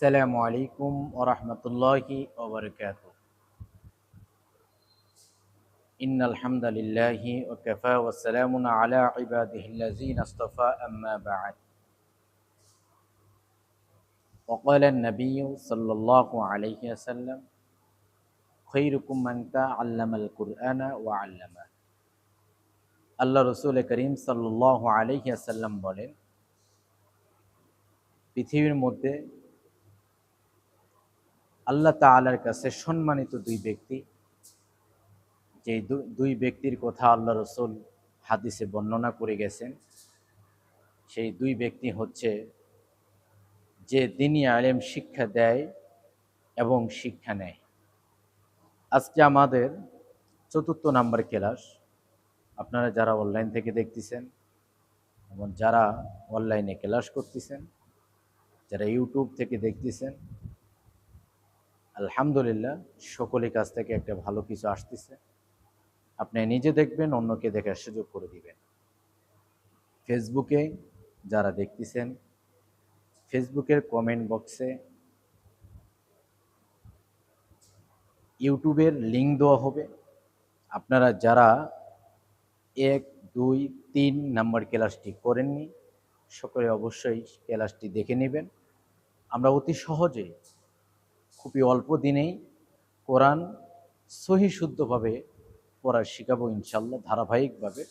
আসসালামু আলাইকুম ওয়া রাহমাতুল্লাহি ওয়া বারাকাতুহু। ইন্নাল হামদালিল্লাহি ওয়া কাফা ওয়া সালামুন আলা ইবাদিহিল্লাযিনা ইসতাফা আম্মা বা'দ। ওয়া ক্বালা an-নাবিয়্যু সাল্লাল্লাহু আলাইহি ওয়াসাল্লাম খায়রুকুম মান তা'আল্লামাল কুরআনা ওয়া 'আল্লামা। আল্লাহ রাসূল করিম সাল্লাল্লাহু আলাইহি ওয়াসাল্লাম বলেন, পৃথিবীর মধ্যে আল্লাহ তাআলার কাছে সম্মানিত দুই ব্যক্তি, যে দুই ব্যক্তির কথা আল্লাহ রাসূল হাদিসে বর্ণনা করে গেছেন, সেই দুই ব্যক্তি হচ্ছে যে দ্বীনি আলেম শিক্ষা দেয় এবং শিক্ষা নেয়। আজকে আমাদের ৪র্থ নাম্বার ক্লাস। আপনারা যারা অনলাইন থেকে দেখতেছেন এবং যারা অনলাইনে ক্লাস করতেছেন, যারা ইউটিউব থেকে দেখতেছেন, আলহামদুলিল্লাহ সকলের কাছ থেকে একটা ভালো কিছু আসতেছে। আপনি নিজে দেখবেন, অন্যকে দেখার সুযোগ করে দিবেন। ফেসবুকে যারা দেখতেছেন, ফেসবুকের কমেন্ট বক্সে ইউটিউবের লিঙ্ক দেওয়া হবে। আপনারা যারা ১, ২, ৩ নাম্বার ক্লাসটি করেননি, সকলে অবশ্যই ক্লাসটি দেখে নেবেন। আমরা অতি সহজে খুবই অল্প দিনেই কোরআন সহি শুদ্ধভাবে পড়া শেখাবো ইনশাল্লাহ, ধারাবাহিকভাবে।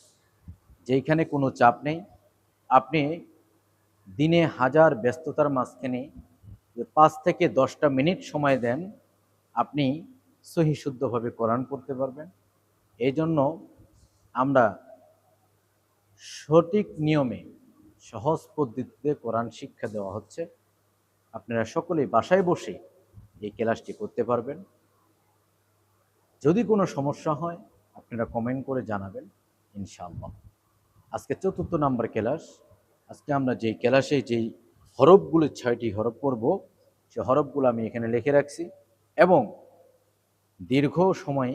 যেইখানে কোনো চাপ নেই। আপনি দিনে হাজার ব্যস্ততার মাঝখানে যে ৫ থেকে ১০টা মিনিট সময় দেন, আপনি সহি শুদ্ধভাবে কোরআন পড়তে পারবেন। এই জন্য আমরা সঠিক নিয়মে সহজ পদ্ধতিতে কোরআন শিক্ষা দেওয়া হচ্ছে। আপনারা সকলেই বাসায় বসে এই ক্লাসটি করতে পারবেন। যদি কোনো সমস্যা হয় আপনারা কমেন্ট করে জানাবেন ইনশাআল্লাহ। আজকে ৪র্থ নাম্বার ক্লাস। আজকে আমরা যেই ক্লাসে যেই হরফগুলো ৬টি হরফ পড়ব, সে হরফগুলো আমি এখানে লিখে রাখছি এবং দীর্ঘ সময়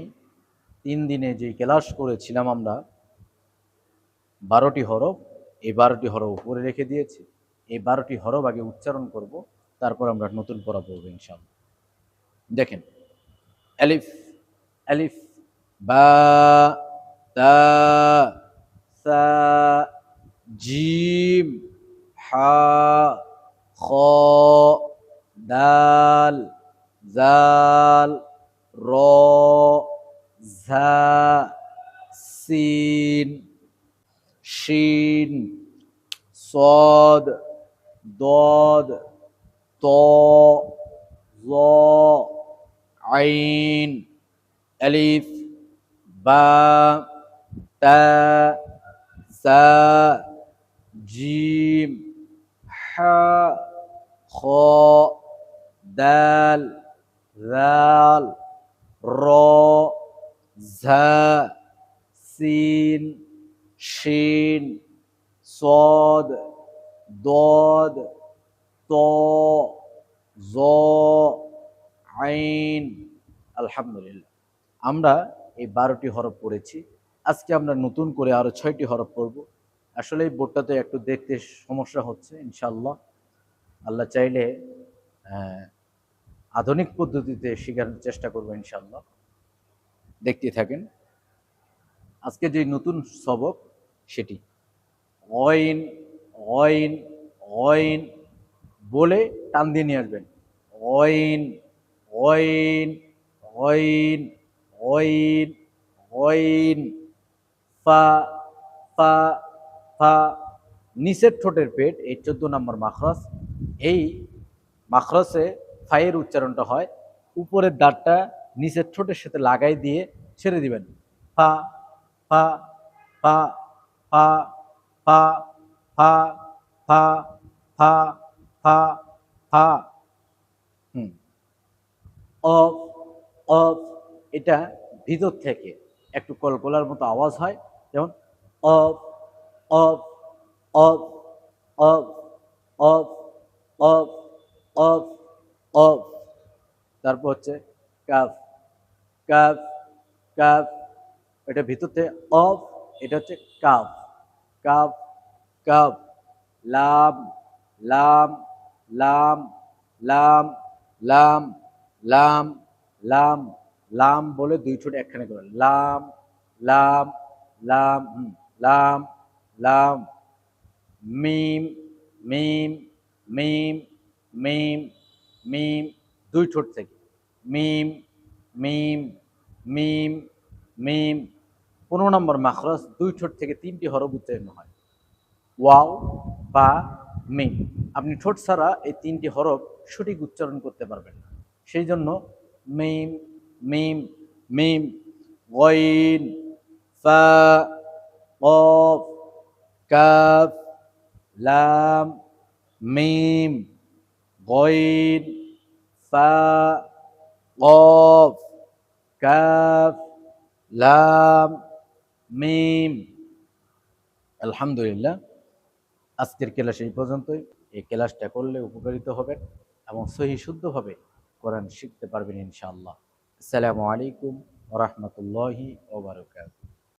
৩ দিনে যেই ক্লাস করেছিলাম আমরা ১২টি হরফ, এই ১২টি হরফ উপরে রেখে দিয়েছি। এই ১২টি হরফ আগে উচ্চারণ করব, তারপর আমরা নতুন পড়া পড়ব ইনশাআল্লাহ। দেখেন, আলিফ, আলিফ, বা, তা, সা, জিম, হা, খ, দাল, জাল, র, ঝা, সিন, শিন, صاد ضاد طاء ظاء عين ألف باء تاء ساء جيم حاء خاء دال ذال راء زاء سين শিন صاد ضاد طاء ظاء আইন। আলহামদুলিল্লাহ, আমরা এই ১২টি হরফ পড়েছি। আজকে আমরা নতুন করে আরও ৬টি হরফ পড়ব। আসলে এই বোর্ডটাতে একটু দেখতে সমস্যা হচ্ছে। ইনশাআল্লাহ আল্লাহ চাইলে আধুনিক পদ্ধতিতে শেখার চেষ্টা করব ইনশাআল্লাহ। দেখতে থাকেন। আজকে যে নতুন সবক সেটি অইন, অইন, অইন বলে টান দিয়ে নিয়ে আসবেন। অইন, অইন, অইন, অইন, অইন, ফা, ফা, ফা। নিচের ঠোঁটের পেট, এই ১৪ নম্বর মাখরজ। এই মাখরজে ফায়ের উচ্চারণটা হয়। উপরের দাঁতটা নিচের ঠোঁটের সাথে লাগাই দিয়ে ছেড়ে দিবেন। ফা, ফা, ফা, ফা, ফা, ফা, ফা, ফা, ফা, ফা। অফ, অফ, এটা ভিতর থেকে একটু কলকলার মতো আওয়াজ হয়, যেমন of, of, of, of, of, of, of, of. তারপর হচ্ছে কাফ, কাফ, কাফ, এটা ভিতর থেকে অফ, এটা হচ্ছে কাফ, কাফ, কাফ। লাম, লাম, লাম, লাম লাম লাম লাম লাম বলে দুই ঠোঁট একখানে করে লাম লাম লাম লাম লাম মিম মিম মিম মিম মিম দুই ঠোঁট থেকে মিম মিম মিম মিম 15 নম্বর মাখরাজ দুই ঠোঁট থেকে 3টি হরফ উচ্চারণ হয় ওয়াও বা মিম। আপনি ঠোঁট ছাড়া এই 3টি হরফ সঠিক উচ্চারণ করতে পারবেন না। সেই জন্য মিম মিম মিম গইন ফা কফ কাফ লাম মিম গইন ফা কফ কাফ লাম মিম। আলহামদুলিল্লাহ, আজকের ক্লাস এই পর্যন্তই। এই ক্লাসটা করলে উপকারিত হবেন এবং সহি শুদ্ধভাবে কোরআন শিখতে পারবেন ইনশাআল্লাহ। আসসালামু আলাইকুম ওয়া রাহমাতুল্লাহি ওয়া বারাকাতুহু।